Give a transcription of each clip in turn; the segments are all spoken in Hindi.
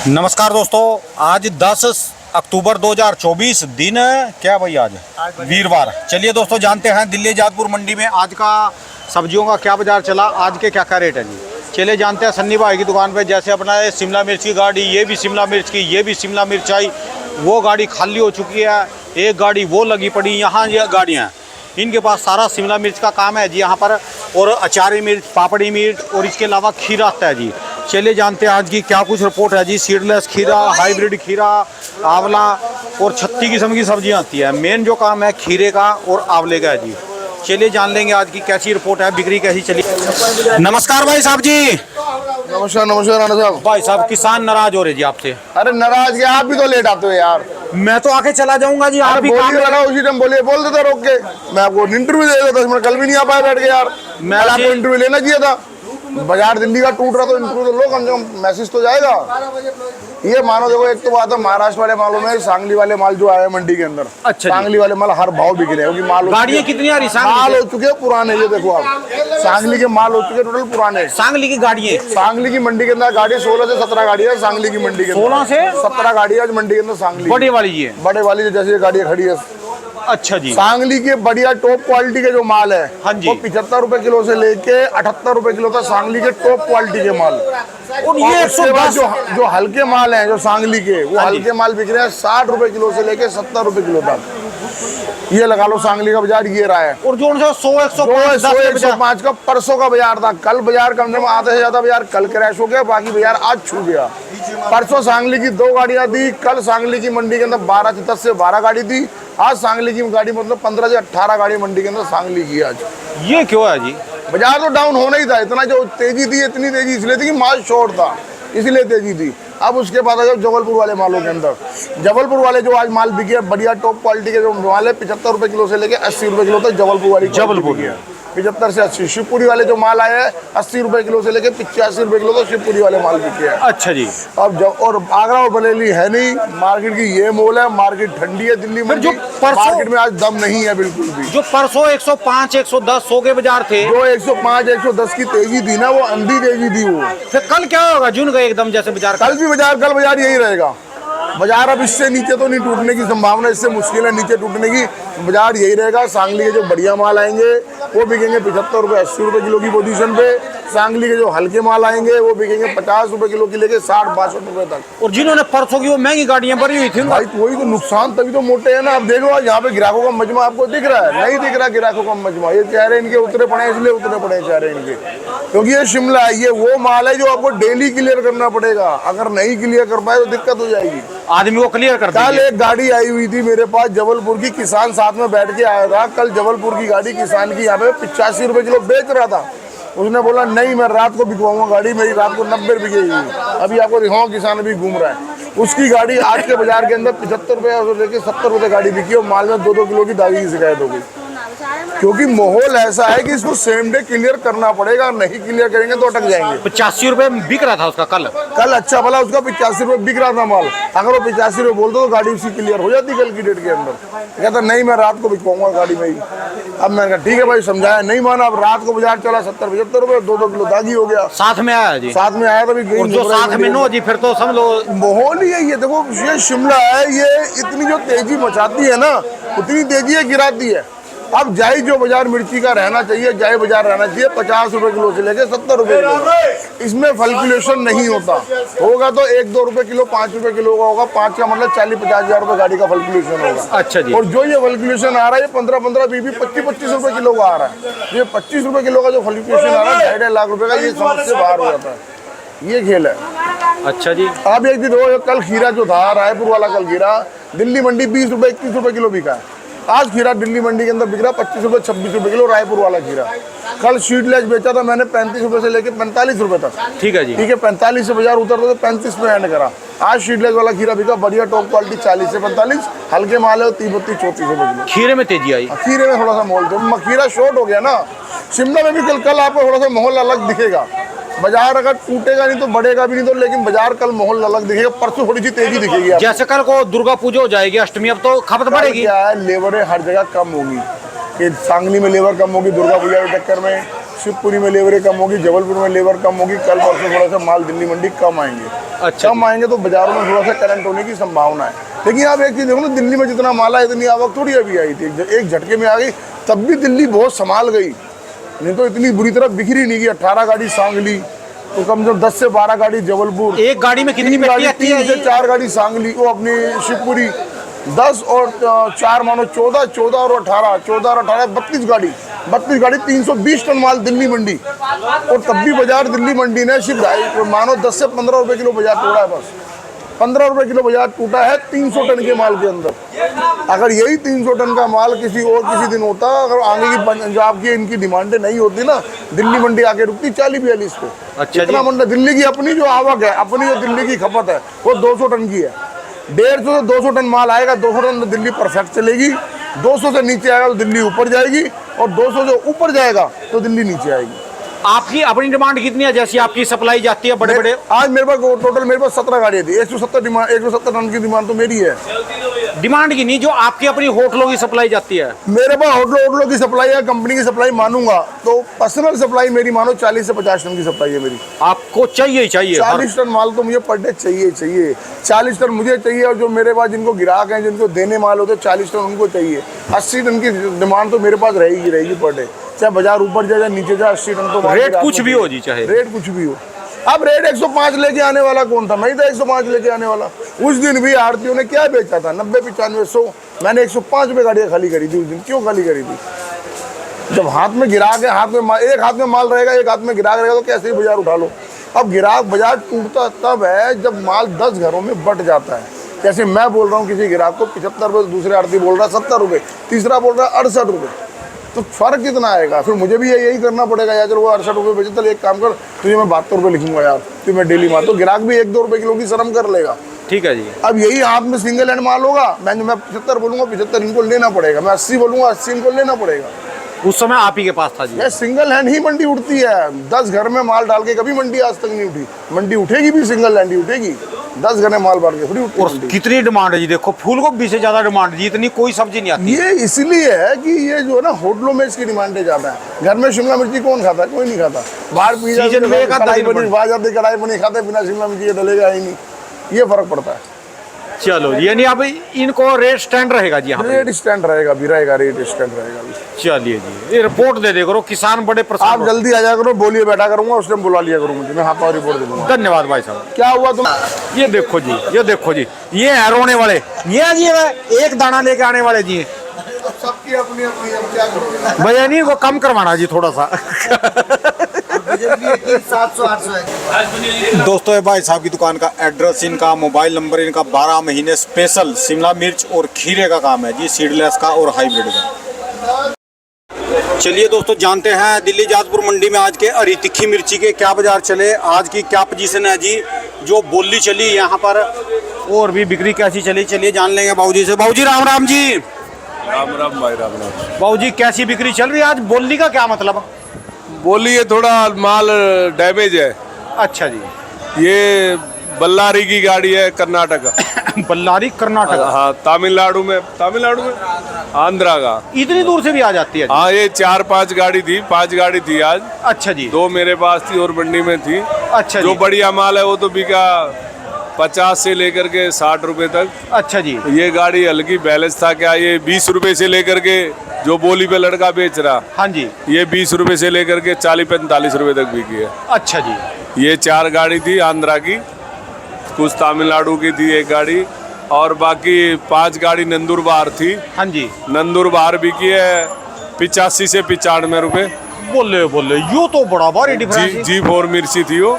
नमस्कार दोस्तों, आज 10 अक्टूबर 2024 दिन क्या भाई आज वीरवार। चलिए दोस्तों जानते हैं दिल्ली जादपुर मंडी में आज का सब्जियों का क्या बाजार चला, आज के क्या क्या रेट है जी। चलिए जानते हैं सन्नी भाई की दुकान पे। जैसे अपना है शिमला मिर्च की गाड़ी, ये भी शिमला मिर्च की, ये भी शिमला मिर्च आई, वो गाड़ी खाली हो चुकी है, एक गाड़ी वो लगी पड़ी, यहाँ ये गाड़ियाँ इनके पास सारा शिमला मिर्च का काम है जी यहाँ पर, और अचारी मिर्च, पापड़ी मिर्च और इसके अलावा खीरा आता है जी। चलिए जानते हैं आज की क्या कुछ रिपोर्ट है जी। सीडलेस खीरा, हाइब्रिड खीरा, आंवला और 36 किस्म की सब्जियां आती है। मेन जो काम है खीरे का और आंवले का है जी। चलिए जान लेंगे आज की कैसी रिपोर्ट है, बिक्री कैसी चली। नमस्कार भाई साहब जी। नमस्कार नमस्कार राणा साहब। भाई साहब किसान नाराज हो रहे जी आपसे। अरे नाराज क्या, आप भी तो लेट आते हो यार। मैं तो आके चला जाऊंगा जी, आप भी लगा उसी टाइम बोलिए, बोल देता रोक के। मैं आपको इंटरव्यू दे देता, मैं कल भी नहीं आ पाया बैठ के यार। मैं आपको इंटरव्यू लेना चाहिए था। बाजार दिल्ली का टूट रहा तो इंटरव्यू तो लो, कम से कम मैसेज तो जाएगा। ये मानो देखो, एक तो बात है महाराष्ट्र वाले मालों में सांगली वाले माल जो आए मंडी के अंदर, अच्छा सांगली वाले माल हर भाव बिक रहे हैं क्योंकि माल गाड़ियाँ कितनी आ रही, माल हो चुके हैं पुराने। ये देखो आप, सांगली के माल हो चुके टोटल पुराने। सांगली की गाड़ियाँ, सांगली की मंडी के अंदर गाड़ी 16 से 17 गाड़ी है सांगली की मंडी के अंदर। 16 से 17 गाड़ी आज मंडी के अंदर सांगली बड़ी वाली जी है। बड़े वाली जैसे गाड़ी खड़ी है। अच्छा जी। सांगली के बढ़िया टॉप क्वालिटी के जो माल है, हाँ जी, वो 75 रुपए किलो से लेके 78 रुपए किलो तक सांगली के टॉप क्वालिटी के माल। और ये उसके बाद जो हल्के माल हैं जो सांगली के, वो हल्के माल बिक रहे हैं 60 रुपए किलो से लेके 70 रुपए किलो तक। ये लगा लो सांगली का बाजार ये रहा है। और जो 100-105 का परसों का बाजार था, कल बाजार कम से कम आधे से ज्यादा बाजार कल क्रैश हो गया, बाकी बाजार आज छू गया। परसों सांगली की 2 गाड़ियां थी, कल सांगली की मंडी के अंदर 12 से 10 से 12 गाड़ी थी, आज सांगली की गाड़ी मतलब 15 से 18 गाड़ी मंडी के अंदर सांगली की आज। ये क्यों है जी? बाजार तो डाउन होना ही था। इतना जो तेजी थी, इतनी तेजी इसलिए थी कि माल शॉर्ट था, इसलिए तेजी थी। अब उसके बाद जब जबलपुर वाले मालों के अंदर, जबलपुर वाले जो आज माल बिके बढ़िया टॉप क्वालिटी के जो माल है 75 रुपए किलो से लेके 80 रुपए किलो तक जबलपुर वाली, जबलपुर की 75 से 80। शिवपुरी वाले जो माल आया है 80 रुपए किलो से लेके 85 रुपए किलो तक शिवपुरी वाले माल बिके हैं। अच्छा जी। अब जब और आगरा और बरेली है नहीं, मार्केट की ये मोल है, मार्केट ठंडी है दिल्ली में। जो मार्केट में आज दम नहीं है बिल्कुल भी। जो परसों 105, 110, 100 के बाजार थे, जो 105, 110 की तेजी थी ना, वो अंधी तेजी थी वो। फिर कल क्या होगा? जून गए एकदम जैसे बाजार। कल बाजार यही रहेगा। बाजार अब इससे नीचे तो नहीं टूटने की संभावना, इससे मुश्किल है नीचे टूटने की। बाजार यही रहेगा। सांगली के जो बढ़िया माल आएंगे वो बिकेंगे 75 रुपए 80 रुपए किलो की पोजीशन पे। सांगली के जो हल्के माल आएंगे वो बिकेंगे 50 रुपए किलो की लेके 60-62 रुपए तक। और जिन्होंने परसों की वो महंगी गाड़ियां भरी हुई थी भाई, वही तो नुकसान, तभी तो मोटे हैं ना। अब देखो यहाँ पे ग्राहकों का मजमा आपको दिख रहा है, नहीं दिख रहा ग्राहकों का मजमा। ये चेहरे इनके उतरे पड़े इसलिए उतरे पड़े चेहरे इनके, क्योंकि ये शिमला है, ये वो माल है जो आपको डेली क्लियर करना पड़ेगा। अगर नहीं क्लियर कर पाए तो दिक्कत हो जाएगी। आदमी को क्लियर कर। कल एक गाड़ी आई हुई थी मेरे पास जबलपुर की, किसान साथ में बैठ के आया था। कल जबलपुर की गाड़ी किसान की यहाँ पे 85 रुपए किलो बेच रहा था। उसने बोला नहीं, मैं रात को बिकवाऊंगा गाड़ी, मेरी रात को 90 बिकेगी। अभी आपको दिखाऊं, किसान अभी घूम रहा है। उसकी गाड़ी आज के बाजार के अंदर 75 रुपए लेके 70 रुपए गाड़ी बिकी और माल में 2-2 किलो की दागी की शिकायत हो गई। क्योंकि माहौल ऐसा है कि इसको सेम डे क्लियर करना पड़ेगा, नहीं क्लियर करेंगे तो अटक जाएंगे। 85 रुपए में बिक रहा था उसका कल अच्छा भला उसका 85 रुपए बिक रहा था माल। अगर वो 85 रुपए बोल दो तो गाड़ी उसकी क्लियर हो जाती कल की डेट के अंदर। कहता नहीं, मैं रात को बिकवाऊंगा गाड़ी में ही। अब मैंने कहा ठीक है भाई, समझाया, नहीं माना। अब रात को बाजार चला 70-75 रुपए, 2-2 किलो दागी हो गया। साथ में आया जी, साथ में आया तभी जो साथ में नो जी, फिर तो समझ लो माहौल ही है ये। देखो ये शिमला है, ये इतनी जो तेजी मचाती है ना, उतनी तेजी है गिराती है। अब जाई जो बाजार मिर्ची का रहना चाहिए, जाए बाजार रहना चाहिए 50 रुपए किलो से लेके 70 रुपए किलो। इसमें फैल्कुलेशन नहीं होता। होगा तो 1-2 रुपए किलो, 5 रुपए किलो का होगा। 5 का मतलब 40-50 हजार रुपए गाड़ी का फैल्कुलेशन होगा। अच्छा जी। और जो ये फैल्कुलेशन आ रहा है ये 15-15, 20-20, 25-25 रुपए किलो का आ रहा है। ये 25 रुपए किलो का जो फैल्कुलेशन आ रहा है 2.5 लाख रुपए का, ये समझ से बाहर हो जाता है। ये खेल है। अच्छा जी। अब एक दिन हो, कल खीरा जो था रायपुर वाला, कल खीरा दिल्ली मंडी 20 रुपए 21 रुपए किलो बिका है। आज खीरा दिल्ली मंडी के अंदर बिक रहा 25 रुपए 26 रुपए किलो रायपुर वाला खीरा। कल सीडलेस बेचा था मैंने 35 रुपए से लेके 45 रुपए तक। ठीक है जी। ठीक है, 45 से बाजार उतरता तो 35 पे एंड करा। आज सीडलेस वाला खीरा बिका बढ़िया टॉप क्वालिटी 40 से 45, हल्के माल है 30-32-34 रुपए किलो। खीरे में तेजी आई, खीरे में थोड़ा सा माहौल तो खीरा शॉर्ट हो गया ना। शिमला में भी कल आपको थोड़ा सा माहौल अलग दिखेगा। बाजार अगर टूटेगा नहीं तो बढ़ेगा भी नहीं तो, लेकिन बाजार कल माहौल अलग दिखेगा। परसों थोड़ी सी तेजी दिखेगी। जैसे कल को दुर्गा पूजा हो जाएगी, अष्टमी, अब तो खपत बढ़ेगी। क्या है, लेबरें हर जगह कम होगी। कि सांगली में लेबर कम होगी दुर्गा पूजा के चक्कर में, शिवपुरी में लेबर कम होगी, जबलपुर में लेबर कम होगी, कल परसों थोड़ा सा माल दिल्ली मंडी कम आएंगे। अच्छा, कम आएंगे तो बाजारों में थोड़ा सा करंट होने की संभावना है। लेकिन आप एक चीज़ देखो ना, दिल्ली में जितना माल है इतनी आवक थोड़ी अभी आई थी, एक झटके में आ गई, तब भी दिल्ली बहुत संभाल गई, नहीं तो इतनी बुरी तरह बिखरी नहीं गई। 18 गाड़ी सांगली, तो कम से कम 10 से 12 गाड़ी जबलपुर, एक गाड़ी में कितनी गाड़ी, पेटी आती है? 3 से 4 गाड़ी सांगली, वो अपनी शिवपुरी, 10 और 4 मानो 14, 14 और 18, 14 और 18 32 गाड़ी, 320 टन माल दिल्ली मंडी। और तब भी बाजार दिल्ली मंडी ने सिर्फ मानो 10 से 15 रुपए किलो बाजार तोड़ा है, बस 15 रुपए किलो बाजार टूटा है 300 टन के माल के अंदर। अगर यही 300 टन का माल किसी और किसी दिन होता, अगर आगे की पंजाब की इनकी डिमांडें नहीं होती ना, दिल्ली मंडी आके रुकती 40-42 पे। अच्छा, इतना मंडी दिल्ली की अपनी जो आवक है, अपनी जो दिल्ली की खपत है, वो 200 टन की है। 150 से 200 टन माल आएगा, 200 टन दिल्ली परफेक्ट चलेगी, 200 से नीचे आएगा तो दिल्ली ऊपर जाएगी, और 200 से ऊपर जाएगा तो दिल्ली नीचे आएगी। आपकी अपनी डिमांड कितनी है? जैसी आपकी सप्लाई जाती है बड़े बड़े, आज मेरे पास टोटल मेरे पास 17 गाड़ियाँ थी, 170 टन की डिमांड तो मेरी है। डिमांड की नहीं, जो आपकी अपनी होटलों की सप्लाई जाती है। मेरे पास होटलों की सप्लाई है, कंपनी की सप्लाई मानूंगा तो पर्सनल सप्लाई मेरी मानो 40 से 50 टन की सप्लाई है मेरी। आपको चाहिए ही चाहिए 40 टन माल तो मुझे पर डे चाहिए। 40 टन मुझे चाहिए, और जो मेरे पास जिनको ग्राहक हैं, जिनको देने माल होते 40 टन उनको चाहिए। 80 टन की डिमांड तो मेरे पास रहेगी पर डे, चाहे बाजार ऊपर जाए नीचे जाए, 80 टन तो रेट कुछ भी हो जी, चाहे रेट कुछ भी हो। अब रेट 105 लेके आने वाला कौन था? मैं ही था 105 लेके आने वाला। उस दिन भी आड़तियों ने क्या बेचा था? 90, 95, 100। मैंने 105 पे गाड़ियाँ खाली करी थी उस दिन। क्यों खाली करी थी? जब हाथ में गिराक है, एक हाथ में माल रहेगा, एक हाथ में गिराक रहेगा, तो कैसे ही बाजार उठा लो। अब गिराक बाजार टूटता तब है जब माल 10 घरों में बट जाता है। जैसे मैं बोल रहा हूँ किसी गिराक को 75 रुपये, दूसरे आड़ती बोल रहा है 70 रुपये, तीसरा बोल रहा है 68 रुपये, तो फर्क कितना आएगा? फिर मुझे भी यही करना पड़ेगा यार। चलो वो 68 रुपये बेचे, चल एक काम कर, तुझे मैं 72 रुपये लिखूंगा यार, तो मैं डेली माल, तो ग्राहक भी 1-2 रुपये किलो की शर्म कर लेगा। ठीक है जी। अब यही हाथ में सिंगल हैंड माल होगा, मैं 75 बोलूंगा, 75 इनको लेना पड़ेगा। मैं 80 बोलूंगा, 80 इनको लेना पड़ेगा। उस समय आप ही के पास था जी। ये सिंगल हैंड ही मंडी उठती है। 10 घर में माल डाल के कभी मंडी आज तक नहीं उठी। मंडी उठेगी भी सिंगल हैंड ही उठेगी। 10 घर में माल बांट के थोड़ी उठती और मंडी। कितनी डिमांड है जी, देखो फूल गोभी से ज्यादा डिमांड जी, इतनी कोई सब्जी नहीं आती। ये इसलिए है कि ये जो है ना, होटलों में इसकी डिमांड ज्यादा है। घर में शिमला मिर्ची कौन खाता है? कोई नहीं खाता। बाहर पिज्जा सीजन में एक आध कढ़ाई दिन पनीर, बाजार कढ़ाई पनीर खाते, बिना शिमला मिर्ची के डलेगा ही नहीं। ये फर्क पड़ता है। चलो, यानी अब इनको रेट स्टैंड रहेगा जी यहाँ पे? रेट स्टैंड रहेगा भी, रहेगा रेट स्टैंड रहेगा भी। चलिए जी, ये रिपोर्ट दे दे करो, किसान बड़े परेशान। आप जल्दी आ जाया करो, बोलिए, बैठा करूंगा, उस टाइम बुला लिया करूँ मुझे, मैं हाथ रिपोर्ट दे दूंगा। धन्यवाद भाई साहब। क्या हुआ तुम? ये देखो जी, ये देखो जी, ये है रोने वाले, ये जी एक दाना लेके आने वाले जी। सबकी अपनी अपनी, अब क्या करोगे? भैया नहीं, वो कम करवाना जी थोड़ा सा। 700-800 है। दोस्तों, ये भाई साहब की दुकान का एड्रेस, इनका मोबाइल नंबर, इनका 12 महीने स्पेशल शिमला मिर्च और खीरे का काम है जी, सीडलेस का और हाइब्रिड का। चलिए दोस्तों, जानते हैं दिल्ली जाजपुर मंडी में आज के हरी तिखी मिर्ची के क्या बाजार चले, आज की क्या पोजीशन है जी, जो बोली चली यहाँ पर, और भी बिक्री कैसी चली, चलिए जान लेंगे बाबूजी से। बाबूजी राम राम जी। राम राम भाई, राम राम। बाबूजी कैसी बिक्री चल रही है आज? बोली का क्या मतलब? बोलिए, थोड़ा माल डैमेज है। अच्छा जी। ये बल्लारी की गाड़ी है, कर्नाटक। बल्लारी कर्नाटक? हाँ, तमिलनाडु में आंध्रा का। इतनी दूर से भी आ जाती है? हाँ, ये 4-5 गाड़ी थी, 5 गाड़ी थी आज। अच्छा जी। 2 मेरे पास थी और मंडी में थी। अच्छा जो जी। बढ़िया माल है वो तो बिका 50 से लेकर के 60 रुपए तक। अच्छा जी। ये गाड़ी हल्की बैलेंस था क्या, ये 20 रुपए से लेकर के, जो बोली पे लड़का बेच रहा, हाँ जी, ये 20 रुपए से लेकर के 40-45 रुपए तक बिकी है। अच्छा जी। ये 4 गाड़ी थी आंध्रा की, कुछ तमिलनाडु की थी 1 गाड़ी, और बाकी 5 गाड़ी नंदुरबार थी। हाँ जी। नंदुरबार बिकी है 85 से 95 रुपए। बोले बोले, यो तो बड़ा भारी डिफरेंस। G4 मिर्ची थी वो।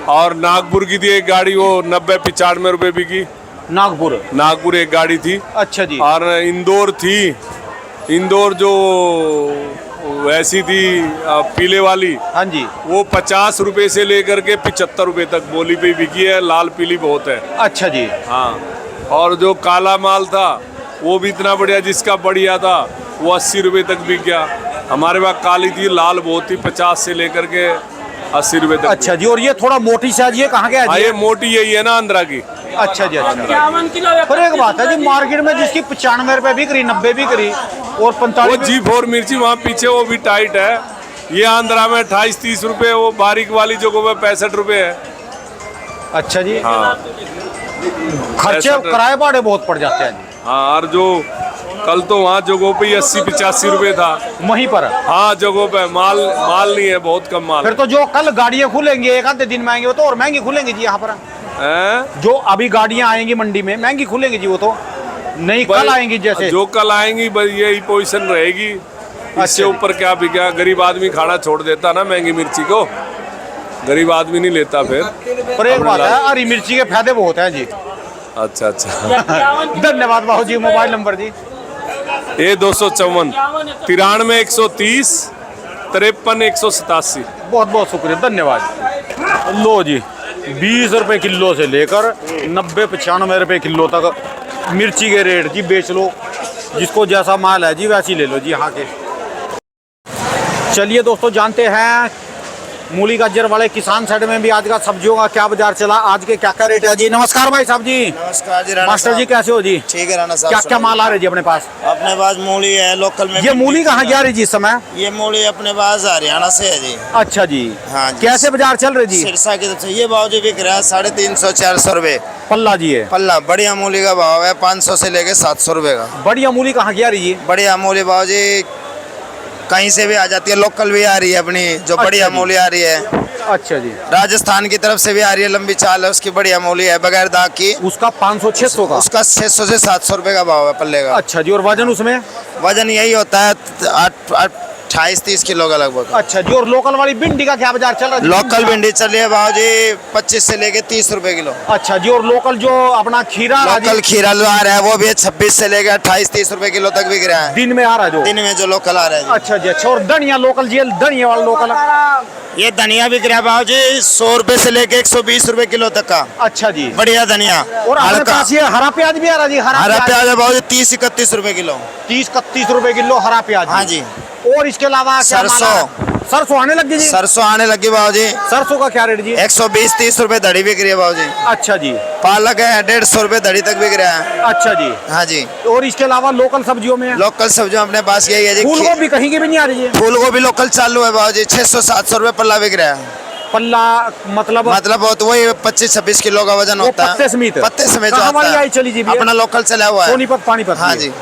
और नागपुर की थी 1 गाड़ी, वो 90-95 रुपए बिकी। नागपुर 1 गाड़ी थी। अच्छा जी। और इंदौर थी, इंदौर जो वैसी थी पीले वाली, हाँ जी, वो 50 रुपए से लेकर के 75 रुपए तक बोली पे बिकी है। लाल पीली बहुत है। अच्छा जी। हाँ, और जो काला माल था वो भी इतना बढ़िया, जिसका बढ़िया था वो 80 रुपए तक बिक गया। हमारे पास काली थी, लाल बहुत थी, 50 से लेकर के 80 रुपए तक। अच्छा जी। और ये थोड़ा मोटी साइज, ये कहाँ के है जी? ये मोटी यही है ना, आंध्रा की। अच्छा जी। अच्छा। पर एक बात है जी, मार्केट में जिसकी 95 रुपए बिक रही, 90 बिक रही, और 45 वो G4 मिर्ची वहाँ पीछे वो भी टाइट है, ये आंध्रा में 28-30 रुपए, वो बारीक वाली जगहों में 65 रुपए है। अच्छा जी। हाँ खर्चे ऐसा किराए भाड़े बहुत पड़ जाते हैं जी। हाँ, और जो कल तो वहाँ जगहों पे 80-85 रुपए था। वहीं पर हाँ, जगहों पे माल नहीं है, बहुत कम माल फिर तो जो कल गाड़ियां खुलेंगी एक आधे दिन में आएंगे वो तो और महंगी खुलेंगी जी यहाँ पर। है। जो अभी गाड़ियां आएंगी मंडी में महंगी खुलेंगी जी वो तो नहीं, कल आएंगी जैसे। जो कल आएंगी बस यही पोजीशन रहेगी, इससे अच्छा। ऊपर क्या बिका। गरीब आदमी खाना छोड़ देता ना महंगी मिर्ची को, गरीब आदमी नहीं लेता फिर। पर एक बात है, हरी मिर्ची के फायदे बहुत हैं जी। अच्छा अच्छा। धन्यवाद बाबू जी। मोबाइल नंबर जी? ये 254 93 130 53 187। बहुत बहुत शुक्रिया, धन्यवाद। लो जी, 20 रुपए किलो से लेकर 90-95 रुपए किलो तक मिर्ची के रेट जी बेच लो, जिसको जैसा माल है जी वैसी ले लो जी यहाँ के। चलिए दोस्तों, जानते हैं मूली गाजर वाले किसान साइड में भी आज का सब्जियों का क्या बाजार चला, आज के क्या क्या रेट है जी। नमस्कार भाई साहब जी। नमस्कार जी। राणा मास्टर जी साहब। कैसे हो जी? ठीक है राणा साहब। क्या क्या माल आ रहा है जी अपने पास? अपने पास मूली है लोकल में। ये मूली कहाँ की आ रही जी इस समय? ये मूली अपने पास हरियाणा से है जी। अच्छा जी। हाँ जी। कैसे बाजार चल रहे जी? सिरसा की तरफ से ये भाव जी बिक रहा है 350-400 रुपए पल्ला जी है। पल्ला। बढ़िया मूली का भाव है 500 से लेके 700 रुपए का। बढ़िया मूली कहाँ की आ रही जी? बढ़िया मूली भाव जी कहीं से भी आ जाती है, लोकल भी आ रही है अपनी जो बढ़िया जी। मूली आ रही है। अच्छा जी। राजस्थान की तरफ से भी आ रही है, लंबी चाल है उसकी, बढ़िया मूली है बगैर दाग की। उसका 500-600 का? उसका 600 से 700 रुपए का भाव है पल्ले का। अच्छा जी। और वजन उसमें? वजन यही होता है 28-30 किलो का लगभग। अच्छा जी। और लोकल वाली भिंडी का क्या बाजार चल रहा है? लोकल भिंडी चल रही है भाव जी 25 से लेके 30 रुपए किलो। अच्छा जी। और लोकल जो अपना खीरा लोकल खीरा जो आ रहा है वो भी 26 से लेके 28-30 रुपए किलो तक बिक रहा है दिन में आ रहा है जो? दिन में जो लोकल आ रहा है अच्छा जी। अच्छा। और धनिया लोकल जी, धनिया वाला लोकल? जी। ये धनिया बिक रहा है भाव जी 100 रुपए से लेके 120 रुपए किलो तक का। अच्छा जी। बढ़िया धनिया। और अपने हल्का पास ये हरा प्याज भी आ रहा है जी? हरा प्याज है भाव जी 30-31 रुपए किलो। 30-31 रुपए किलो हरा प्याज। हाँ जी। और इसके अलावा क्या माल आ रहा है? सरसों आने लगी जी? सरसों आने लगी भाव जी सरसों का क्या रेट जी? 120-30 रुपए धड़ी बिक रही है भाव जी। अच्छा जी। पालक है 150 रुपए धड़ी तक बिक रहा है। अच्छा जी। हाँ जी। और इसके अलावा लोकल सब्जियों में? लोकल सब्जियों अपने पास यही है जी। फूल गोभी कहीं की भी नहीं आ रही है? फूल गोभी लोकल चालू है भाव जी 600-700 रुपए पल्ला बिक रहा है। पल्ला मतलब बहुत वही 25-26 किलो का वजन वो होता है। पत्ते समेत? पत्ते समेत जो कहाँ आता वाली है। आई चली जी भैया? अपना लोकल चला हुआ है सोनीपत पानीपत? हाँ जी।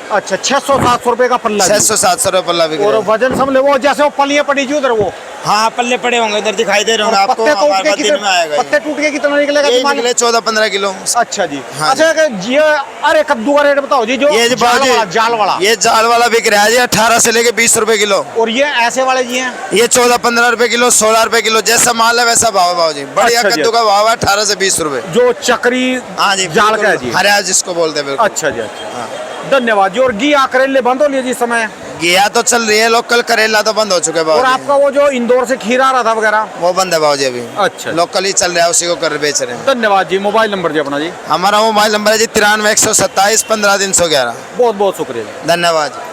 अच्छा। 600-700 रुपए का पल्ला जी। 600-700 रुपए पल्ला बिक और रहा है। वजन समझ ले वो जैसे वो पलियां पड़ी जी उधर वो हाँ पल्ले पड़े होंगे इधर दिखाई दे रहे होंगे आपको। पत्ते टूट हमारे के पास दिन में आएगा पत्ते टूट के कितना निकलेगा ये जी माल? निकले 14-15 किलो। अच्छा जी। हाँ अच्छा जी। अरे कद्दू का रेट बताओ जी, जो ये जो जाल वाला, जाल वाला? ये जाल वाला बिक रहा है जी 18 से लेके 20 रुपए किलो। और ये ऐसे वाले जी हैं? ये 14-15 रुपए किलो, 16 रुपए किलो, जैसा माल है वैसा भाव है भाव जी। बढ़िया अच्छा जी। कद्दू का भाव है 18 से 20 रुपए। जो चक्री हाँ जी जाल का है जी? हरियाणा जिसको बोलते हैं बिल्कुल। अच्छा जी। अच्छा। धन्यवाद जी। और घिया करेले बंद हो लिए जी इस समय? घिया तो चल रही है, लोकल करेला तो बंद हो चुके हैं भाव और जी। आपका वो जो इंदौर से खीरा आ रहा था वगैरह? वो बंद है भाव जी अभी। अच्छा। लोकल ही चल रहा है, उसी को कर बेच रहे हैं। धन्यवाद जी। मोबाइल नंबर जी अपना जी? हमारा मोबाइल नंबर है जी 93 127 15 311। बहुत बहुत शुक्रिया जी। धन्यवाद।